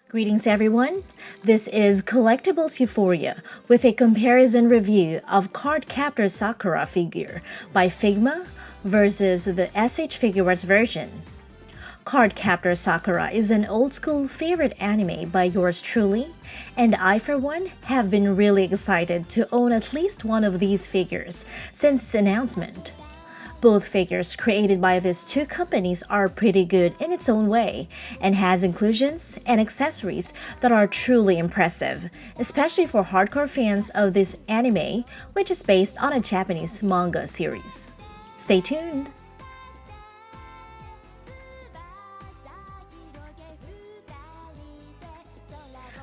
Greetings everyone, this is Collectibles Euphoria with a comparison review of Cardcaptor Sakura figure by Figma versus the S.H.Figuarts version. Cardcaptor Sakura is an old-school favorite anime by yours truly, and I for one have been really excited to own at least one of these figures since its announcement. Both figures created by these two companies are pretty good in its own way and has inclusions and accessories that are truly impressive, especially for hardcore fans of this anime, which is based on a Japanese manga series. Stay tuned!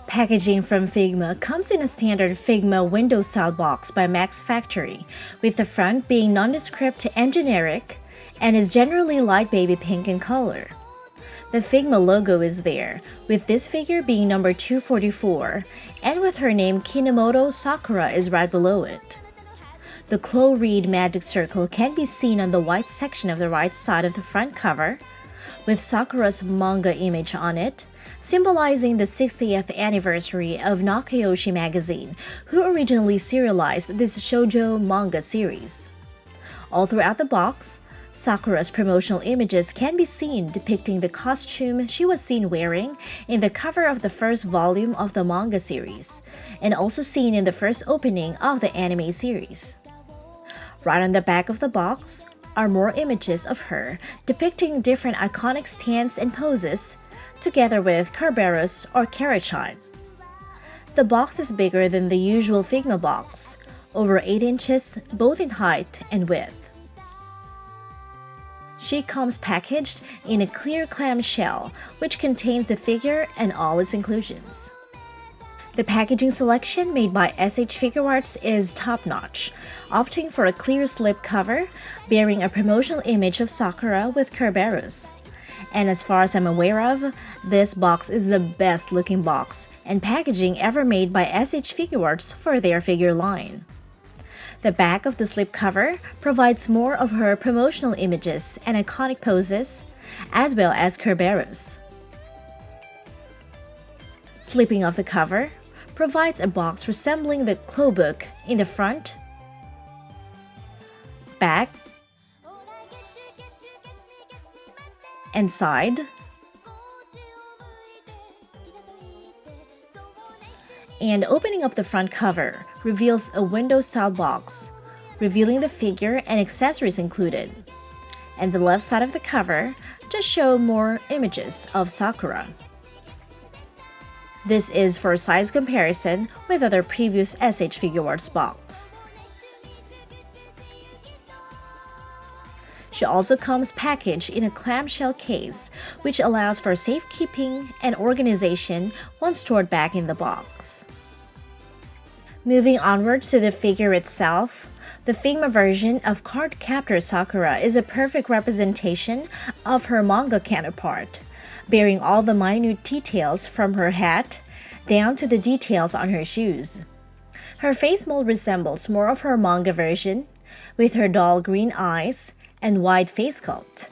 Packaging from Figma comes in a standard Figma window-style box by Max Factory, with the front being nondescript and generic, and is generally light baby pink in color. The Figma logo is there, with this figure being number 244, and with her name Kinomoto Sakura is right below it. The claw reed magic circle can be seen on the white section of the right side of the front cover, with Sakura's manga image on it, symbolizing the 60th anniversary of Nakayoshi magazine, who originally serialized this shoujo manga series. All throughout the box, Sakura's promotional images can be seen depicting the costume she was seen wearing in the cover of the first volume of the manga series, and also seen in the first opening of the anime series. Right on the back of the box are more images of her depicting different iconic stands and poses, together with Kerberos or Karachan. The box is bigger than the usual Figma box, over 8 inches both in height and width. She comes packaged in a clear clamshell, which contains the figure and all its inclusions. The packaging selection made by S.H.Figuarts is top-notch, opting for a clear slip cover bearing a promotional image of Sakura with Kerberos. And as far as I'm aware of, this box is the best looking box and packaging ever made by S.H.Figuarts for their figure line. The back of the slipcover provides more of her promotional images and iconic poses, as well as Kerberos. Slipping off the cover provides a box resembling the claw book in the front, back, and side, and opening up the front cover reveals a window-style box, revealing the figure and accessories included, and the left side of the cover just shows more images of Sakura. This is for size comparison with other previous S.H.Figuarts box. She also comes packaged in a clamshell case, which allows for safekeeping and organization once stored back in the box. Moving onwards to the figure itself, the Figma version of Cardcaptor Sakura is a perfect representation of her manga counterpart, bearing all the minute details from her hat down to the details on her shoes. Her face mold resembles more of her manga version, with her dull green eyes and wide face sculpt.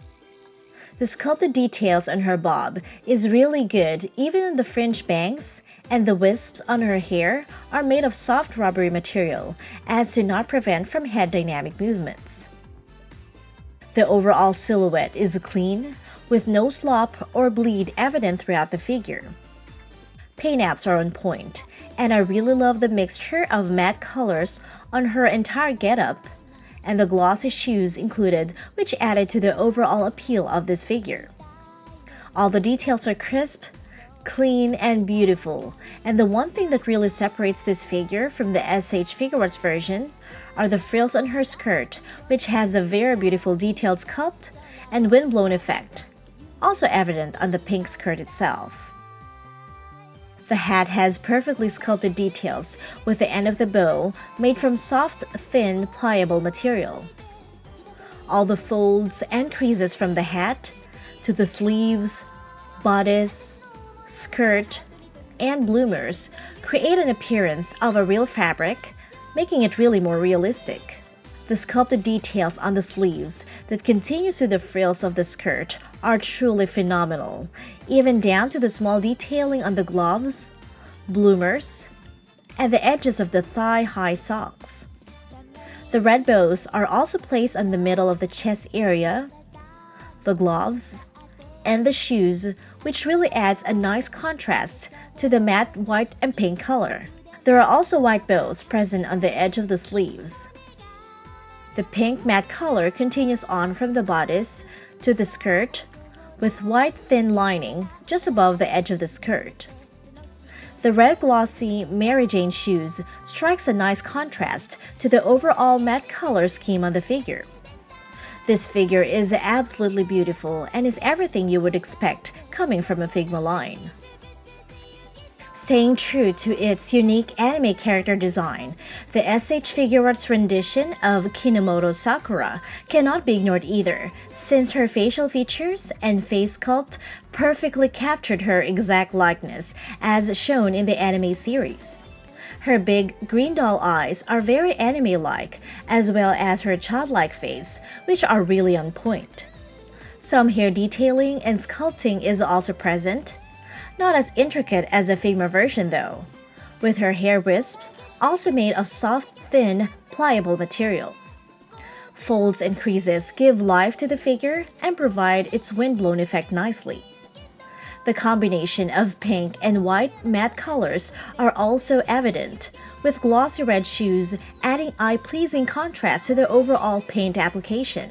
The sculpted details on her bob is really good, even in the fringe bangs, and the wisps on her hair are made of soft rubbery material as to not prevent from head dynamic movements. The overall silhouette is clean, with no slop or bleed evident throughout the figure. Paint apps are on point, and I really love the mixture of matte colors on her entire getup, and the glossy shoes included, which added to the overall appeal of this figure. All the details are crisp, clean, and beautiful, and the one thing that really separates this figure from the S.H.Figuarts version are the frills on her skirt, which has a very beautiful detailed sculpt and windblown effect, also evident on the pink skirt itself. The hat has perfectly sculpted details with the end of the bow made from soft, thin, pliable material. All the folds and creases from the hat to the sleeves, bodice, skirt, and bloomers create an appearance of a real fabric, making it really more realistic. The sculpted details on the sleeves that continues through the frills of the skirt are truly phenomenal, even down to the small detailing on the gloves, bloomers, and the edges of the thigh-high socks. The red bows are also placed on the middle of the chest area, the gloves, and the shoes, which really adds a nice contrast to the matte white and pink color. There are also white bows present on the edge of the sleeves. The pink matte color continues on from the bodice to the skirt, with white thin lining just above the edge of the skirt. The red glossy Mary Jane shoes strikes a nice contrast to the overall matte color scheme on the figure. This figure is absolutely beautiful and is everything you would expect coming from a Figma line. Staying true to its unique anime character design, the S.H.Figuarts rendition of Kinomoto Sakura cannot be ignored either, since her facial features and face sculpt perfectly captured her exact likeness, as shown in the anime series. Her big green doll eyes are very anime-like, as well as her childlike face, which are really on point. Some hair detailing and sculpting is also present. Not as intricate as a Figma version though, with her hair wisps also made of soft, thin, pliable material. Folds and creases give life to the figure and provide its windblown effect nicely. The combination of pink and white matte colors are also evident, with glossy red shoes adding eye-pleasing contrast to the overall paint application.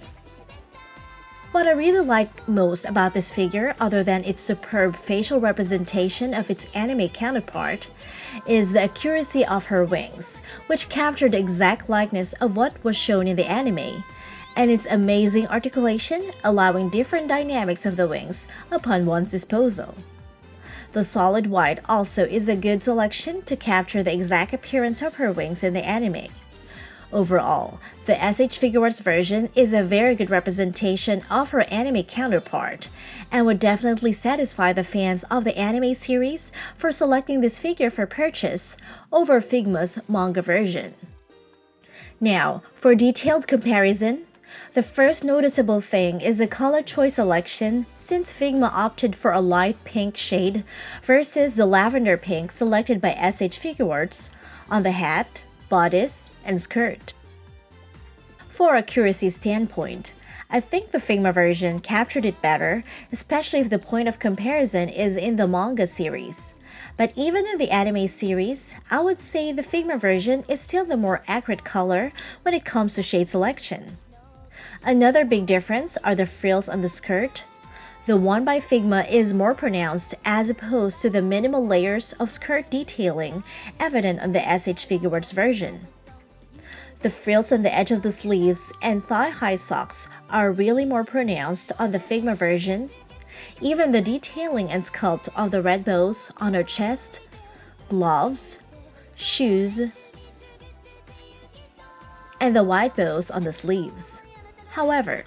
What I really like most about this figure, other than its superb facial representation of its anime counterpart, is the accuracy of her wings, which captured the exact likeness of what was shown in the anime, and its amazing articulation, allowing different dynamics of the wings upon one's disposal. The solid white also is a good selection to capture the exact appearance of her wings in the anime. Overall, the S.H.Figuarts version is a very good representation of her anime counterpart, and would definitely satisfy the fans of the anime series for selecting this figure for purchase over Figma's manga version. Now, for detailed comparison, the first noticeable thing is the color choice selection, since Figma opted for a light pink shade versus the lavender pink selected by S.H.Figuarts on the hat, bodice, and skirt. For accuracy standpoint, I think the Figma version captured it better, especially if the point of comparison is in the manga series. But even in the anime series, I would say the Figma version is still the more accurate color when it comes to shade selection. Another big difference are the frills on the skirt. The one by Figma is more pronounced as opposed to the minimal layers of skirt detailing evident on the S.H.Figuarts version. The frills on the edge of the sleeves and thigh-high socks are really more pronounced on the Figma version. Even the detailing and sculpt of the red bows on her chest, gloves, shoes, and the white bows on the sleeves. However,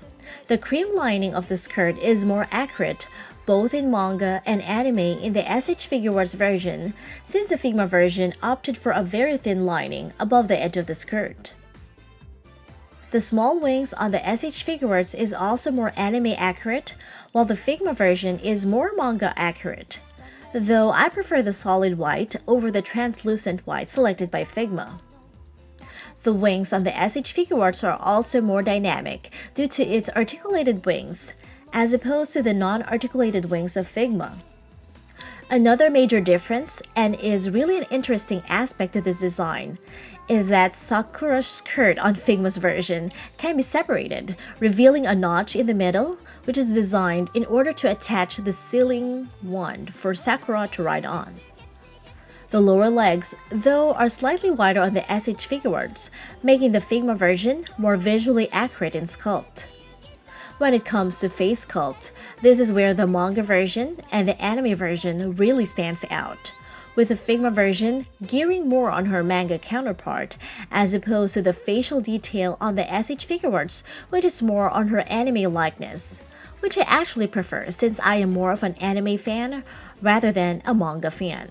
the cream lining of the skirt is more accurate both in manga and anime in the S.H.Figuarts version, since the Figma version opted for a very thin lining above the edge of the skirt. The small wings on the S.H.Figuarts is also more anime accurate, while the Figma version is more manga accurate, though I prefer the solid white over the translucent white selected by Figma. The wings on the S.H.Figuarts are also more dynamic due to its articulated wings, as opposed to the non-articulated wings of Figma. Another major difference, and is really an interesting aspect of this design, is that Sakura's skirt on Figma's version can be separated, revealing a notch in the middle, which is designed in order to attach the sealing wand for Sakura to ride on. The lower legs, though, are slightly wider on the S.H.Figuarts, making the Figma version more visually accurate in sculpt. When it comes to face sculpt, this is where the manga version and the anime version really stands out, with the Figma version gearing more on her manga counterpart, as opposed to the facial detail on the S.H.Figuarts, which is more on her anime likeness, which I actually prefer since I am more of an anime fan rather than a manga fan.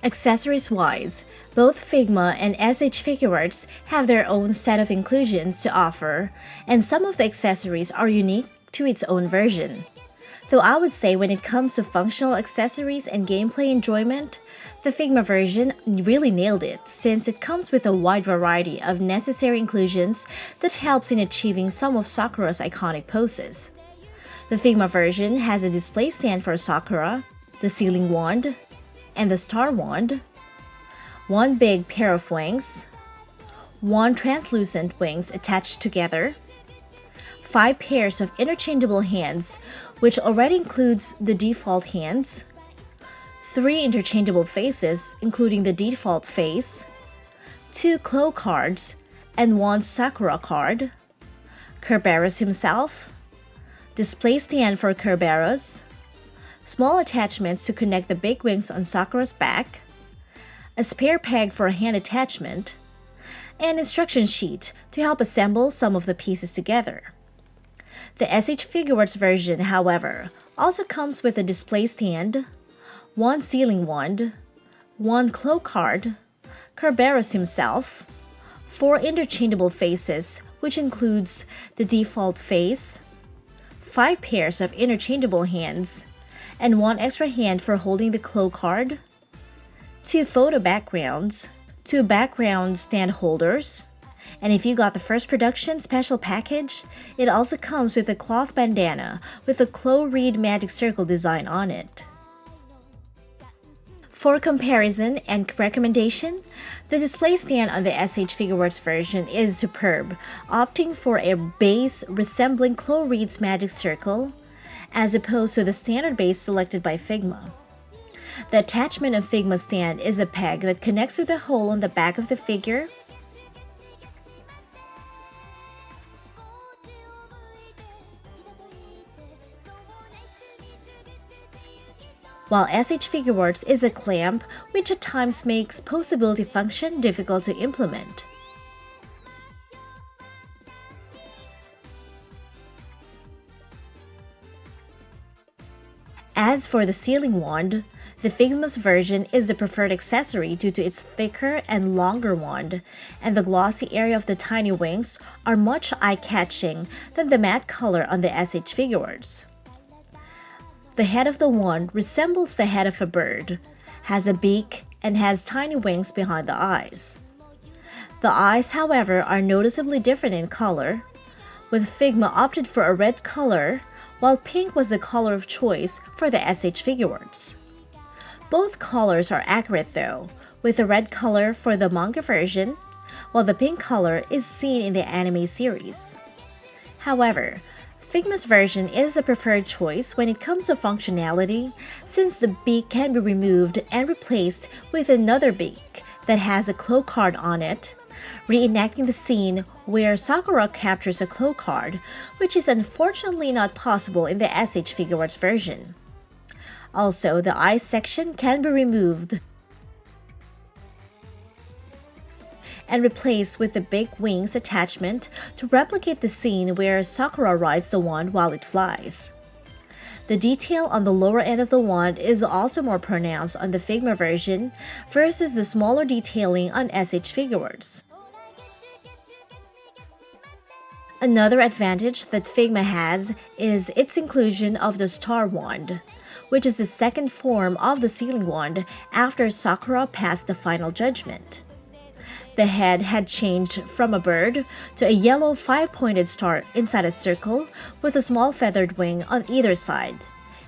Accessories-wise, both Figma and S.H.Figuarts have their own set of inclusions to offer, and some of the accessories are unique to its own version. Though I would say when it comes to functional accessories and gameplay enjoyment, the Figma version really nailed it since it comes with a wide variety of necessary inclusions that helps in achieving some of Sakura's iconic poses. The Figma version has a display stand for Sakura, the sealing wand, and the star wand, one big pair of wings, one translucent wings attached together, 5 pairs of interchangeable hands, which already includes the default hands, 3 interchangeable faces, including the default face, 2 claw cards, and 1 Sakura card, Kerberos himself, display stand for Kerberos, small attachments to connect the big wings on Sakura's back, a spare peg for a hand attachment, and instruction sheet to help assemble some of the pieces together. The S.H.Figuarts version, however, also comes with a display stand, 1 sealing wand, 1 claw card, Kerberos himself, 4 interchangeable faces, which includes the default face, 5 pairs of interchangeable hands, and 1 extra hand for holding the claw card, 2 photo backgrounds, 2 background stand holders, and if you got the first production special package, it also comes with a cloth bandana with a claw reed magic circle design on it. For comparison and recommendation, the display stand on the S.H.Figuarts version is superb, opting for a base resembling claw reed's magic circle, as opposed to the standard base selected by Figma. The attachment of Figma's stand is a peg that connects with a hole on the back of the figure, while S.H.Figuarts is a clamp which at times makes posability function difficult to implement. As for the sealing wand, the Figma's version is the preferred accessory due to its thicker and longer wand, and the glossy area of the tiny wings are much eye-catching than the matte color on the S.H.Figuarts. The head of the wand resembles the head of a bird, has a beak, and has tiny wings behind the eyes. The eyes, however, are noticeably different in color, with Figma opted for a red color, while pink was the color of choice for the S.H.Figuarts. Both colors are accurate though, with the red color for the manga version, while the pink color is seen in the anime series. However, Figma's version is the preferred choice when it comes to functionality, since the beak can be removed and replaced with another beak that has a claw card on it, reenacting the scene where Sakura captures a claw card, which is unfortunately not possible in the S.H.Figuarts version. Also, the eye section can be removed and replaced with the big wings attachment to replicate the scene where Sakura rides the wand while it flies. The detail on the lower end of the wand is also more pronounced on the Figma version versus the smaller detailing on S.H.Figuarts. Another advantage that Figma has is its inclusion of the star wand, which is the second form of the sealing wand after Sakura passed the final judgment. The head had changed from a bird to a yellow 5-pointed star inside a circle with a small feathered wing on either side,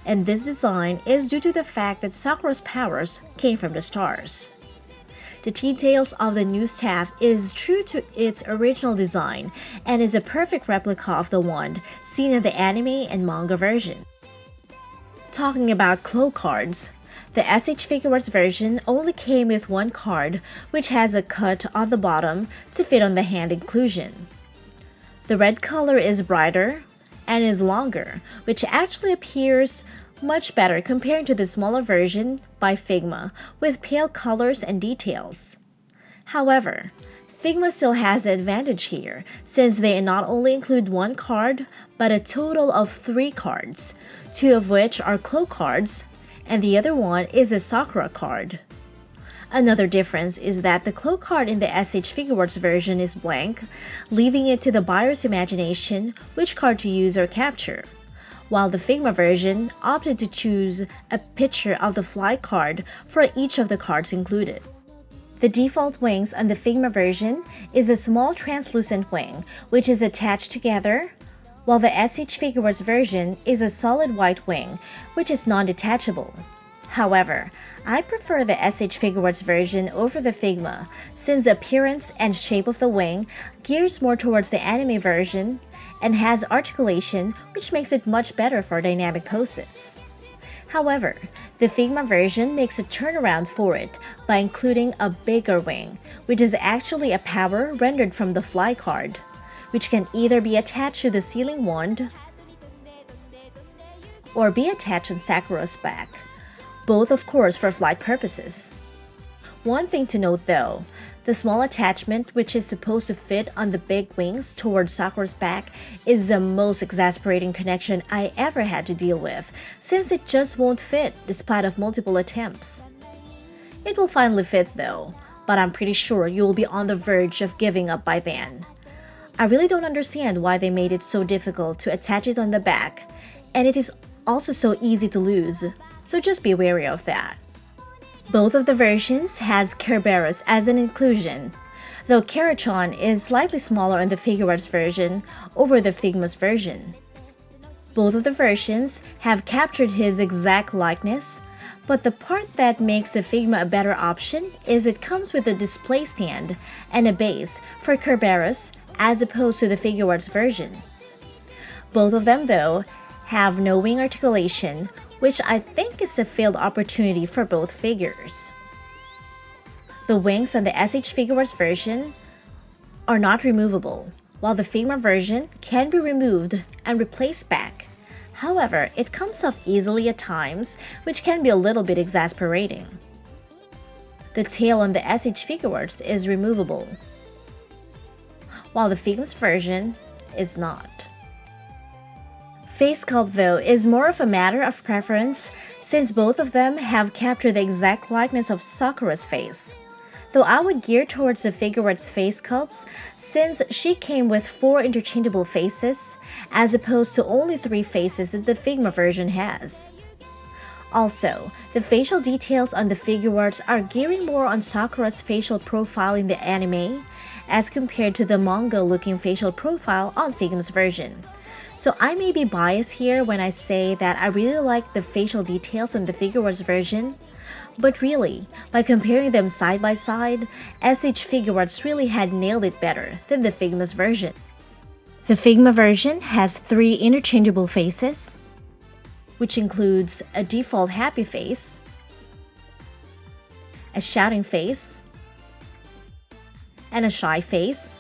and this design is due to the fact that Sakura's powers came from the stars. The details of the new staff is true to its original design and is a perfect replica of the wand seen in the anime and manga version. Talking about claw cards, the S.H.Figuarts version only came with 1 card, which has a cut on the bottom to fit on the hand inclusion. The red color is brighter and is longer, which actually appears much better compared to the smaller version by Figma with pale colors and details. However, Figma still has the advantage here since they not only include 1 card but a total of 3 cards, 2 of which are claw cards and the other one is a Sakura card. Another difference is that the cloak card in the S.H.Figuarts version is blank, leaving it to the buyer's imagination which card to use or capture, while the Figma version opted to choose a picture of the fly card for each of the cards included. The default wings on the Figma version is a small translucent wing, which is attached together, while the S.H.Figuarts version is a solid white wing, which is non-detachable. However, I prefer the S.H.Figuarts version over the Figma since the appearance and shape of the wing gears more towards the anime version and has articulation, which makes it much better for dynamic poses. However, the Figma version makes a turnaround for it by including a bigger wing, which is actually a power rendered from the fly card, which can either be attached to the ceiling wand or be attached on Sakura's back, both of course for flight purposes. One thing to note though, the small attachment which is supposed to fit on the big wings towards Sakura's back is the most exasperating connection I ever had to deal with, since it just won't fit despite of multiple attempts. It will finally fit though, but I'm pretty sure you will be on the verge of giving up by then. I really don't understand why they made it so difficult to attach it on the back, and it is also so easy to lose, so just be wary of that. Both of the versions has Kerberos as an inclusion, though Kerachon is slightly smaller in the Figuarts version over the Figma's version. Both of the versions have captured his exact likeness, but the part that makes the Figma a better option is it comes with a display stand and a base for Kerberos as opposed to the Figuarts version. Both of them, though, have no wing articulation, which I think is a failed opportunity for both figures. The wings on the S.H.Figuarts version are not removable, while the Figma version can be removed and replaced back. However, it comes off easily at times, which can be a little bit exasperating. The tail on the S.H.Figuarts is removable, while the Figma's version is not. Face sculpt though is more of a matter of preference since both of them have captured the exact likeness of Sakura's face. Though I would gear towards the Figuarts face sculpts since she came with 4 interchangeable faces as opposed to only 3 faces that the Figma version has. Also, the facial details on the Figuarts are gearing more on Sakura's facial profile in the anime as compared to the manga-looking facial profile on Figma's version. So I may be biased here when I say that I really like the facial details on the Figuarts version, but really, by comparing them side by side, S.H.Figuarts really had nailed it better than the Figma's version. The Figma version has 3 interchangeable faces, which includes a default happy face, a shouting face, and a shy face,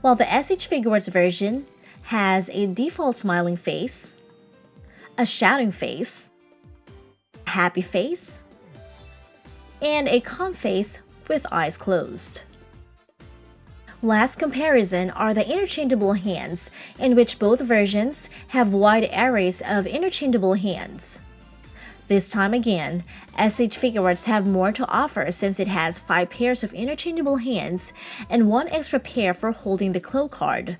while the S.H.Figuarts version has a default smiling face, a shouting face, a happy face, and a calm face with eyes closed. Last comparison are the interchangeable hands, in which both versions have wide arrays of interchangeable hands. This time again, S.H.Figuarts have more to offer since it has 5 pairs of interchangeable hands and 1 extra pair for holding the cloak card,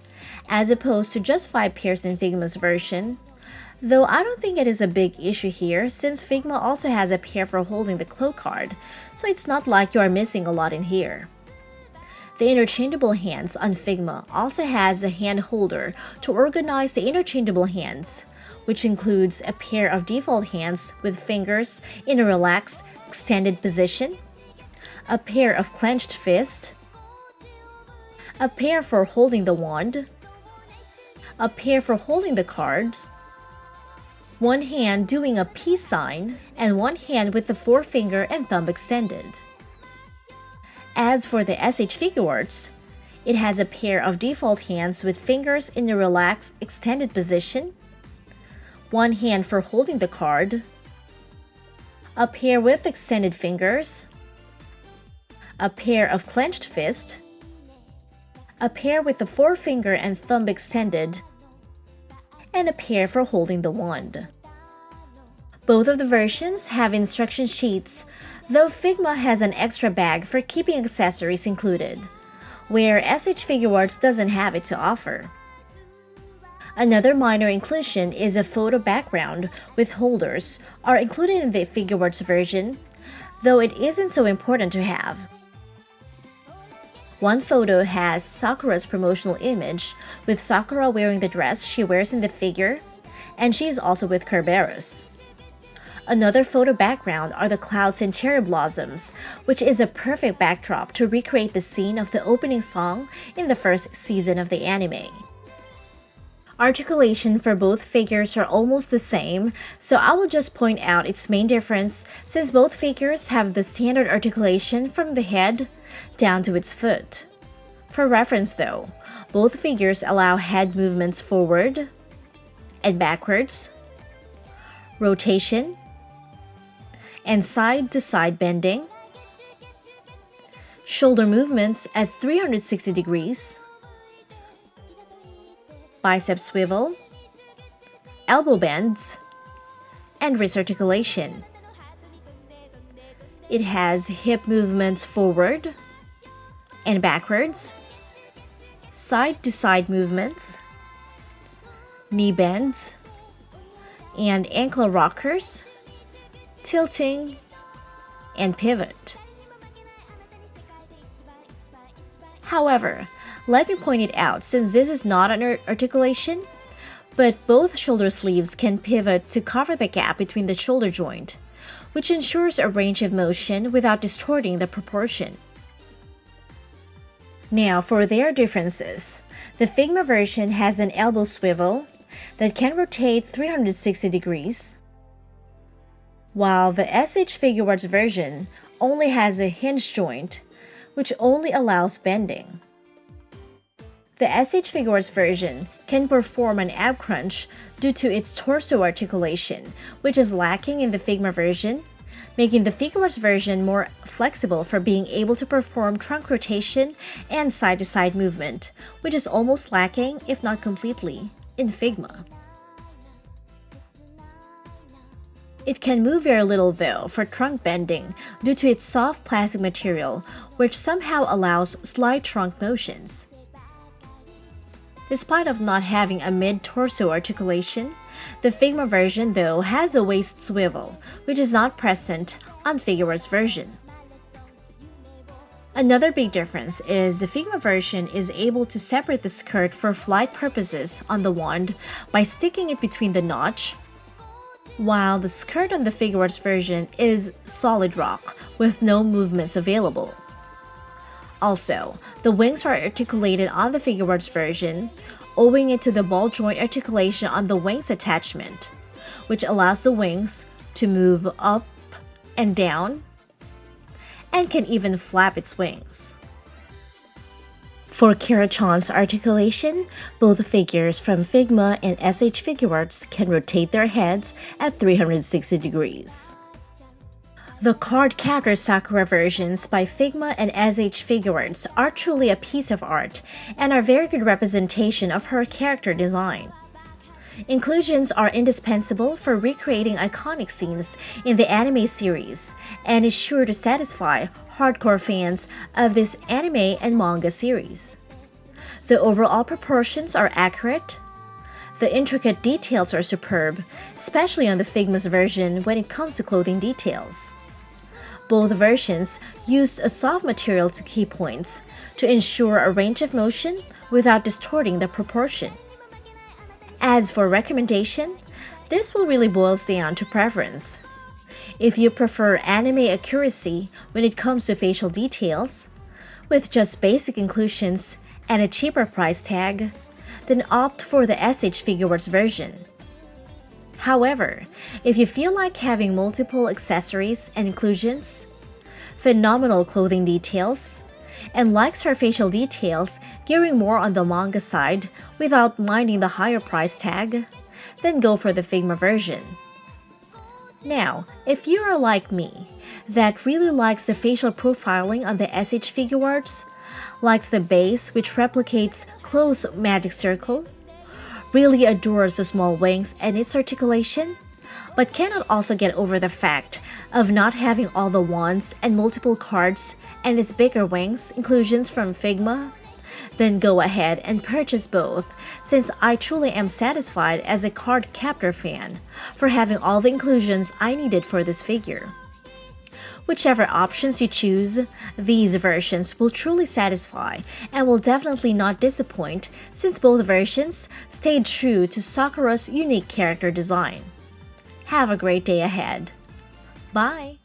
as opposed to just 5 pairs in Figma's version. Though I don't think it is a big issue here since Figma also has a pair for holding the cloak card, so it's not like you are missing a lot in here. The interchangeable hands on Figma also has a hand holder to organize the interchangeable hands, which includes a pair of default hands with fingers in a relaxed, extended position, a pair of clenched fists, a pair for holding the wand, a pair for holding the cards, 1 hand doing a peace sign, and 1 hand with the forefinger and thumb extended. As for the S.H.Figuarts, it has a pair of default hands with fingers in a relaxed, extended position, 1 hand for holding the card, a pair with extended fingers, a pair of clenched fists, a pair with the forefinger and thumb extended, and a pair for holding the wand. Both of the versions have instruction sheets, though Figma has an extra bag for keeping accessories included, where S.H.Figuarts doesn't have it to offer. Another minor inclusion is a photo background with holders are included in the Figuarts version, though it isn't so important to have. One photo has Sakura's promotional image, with Sakura wearing the dress she wears in the figure, and she is also with Kerberos. Another photo background are the clouds and cherry blossoms, which is a perfect backdrop to recreate the scene of the opening song in the first season of the anime. Articulation for both figures are almost the same, so I will just point out its main difference since both figures have the standard articulation from the head down to its foot. For reference though, both figures allow head movements forward and backwards, rotation, and side-to-side bending, shoulder movements at 360 degrees, bicep swivel, elbow bends, and wrist articulation. It has hip movements forward and backwards, side-to-side movements, knee bends, and ankle rockers, tilting, and pivot. However, let me point it out since this is not an articulation, but both shoulder sleeves can pivot to cover the gap between the shoulder joint, which ensures a range of motion without distorting the proportion. Now for their differences, the Figma version has an elbow swivel that can rotate 360 degrees, while the S.H.Figuarts version only has a hinge joint, which only allows bending. The S.H.Figuarts version can perform an ab crunch due to its torso articulation, which is lacking in the Figma version, making the Figuarts version more flexible for being able to perform trunk rotation and side-to-side movement, which is almost lacking, if not completely, in Figma. It can move very little though for trunk bending due to its soft plastic material, which somehow allows slight trunk motions. Despite of not having a mid-torso articulation, the Figma version though has a waist swivel, which is not present on Figuarts version. Another big difference is the Figma version is able to separate the skirt for flight purposes on the wand by sticking it between the notch, while the skirt on the Figuarts version is solid rock with no movements available. Also, the wings are articulated on the Figuarts version, owing it to the ball joint articulation on the wings attachment, which allows the wings to move up and down, and can even flap its wings. For Kira-chan's articulation, both figures from Figma and S.H.Figuarts can rotate their heads at 360 degrees. The Cardcaptor Sakura versions by Figma and S.H.Figuarts are truly a piece of art and are very good representation of her character design. Inclusions are indispensable for recreating iconic scenes in the anime series and is sure to satisfy hardcore fans of this anime and manga series. The overall proportions are accurate. The intricate details are superb, especially on the Figma's version when it comes to clothing details. Both versions used a soft material to key points to ensure a range of motion without distorting the proportion. As for recommendation, this will really boils down to preference. If you prefer anime accuracy when it comes to facial details, with just basic inclusions and a cheaper price tag, then opt for the S.H.Figuarts version. However, if you feel like having multiple accessories and inclusions, phenomenal clothing details, and likes her facial details gearing more on the manga side without minding the higher price tag, then go for the Figma version. Now, if you are like me, that really likes the facial profiling on the S.H.Figuarts, likes the base which replicates close magic circle, really adores the small wings and its articulation, but cannot also get over the fact of not having all the wands and multiple cards and its bigger wings inclusions from Figma? Then go ahead and purchase both, since I truly am satisfied as a Cardcaptor fan for having all the inclusions I needed for this figure. Whichever options you choose, these versions will truly satisfy and will definitely not disappoint, since both versions stayed true to Sakura's unique character design. Have a great day ahead. Bye!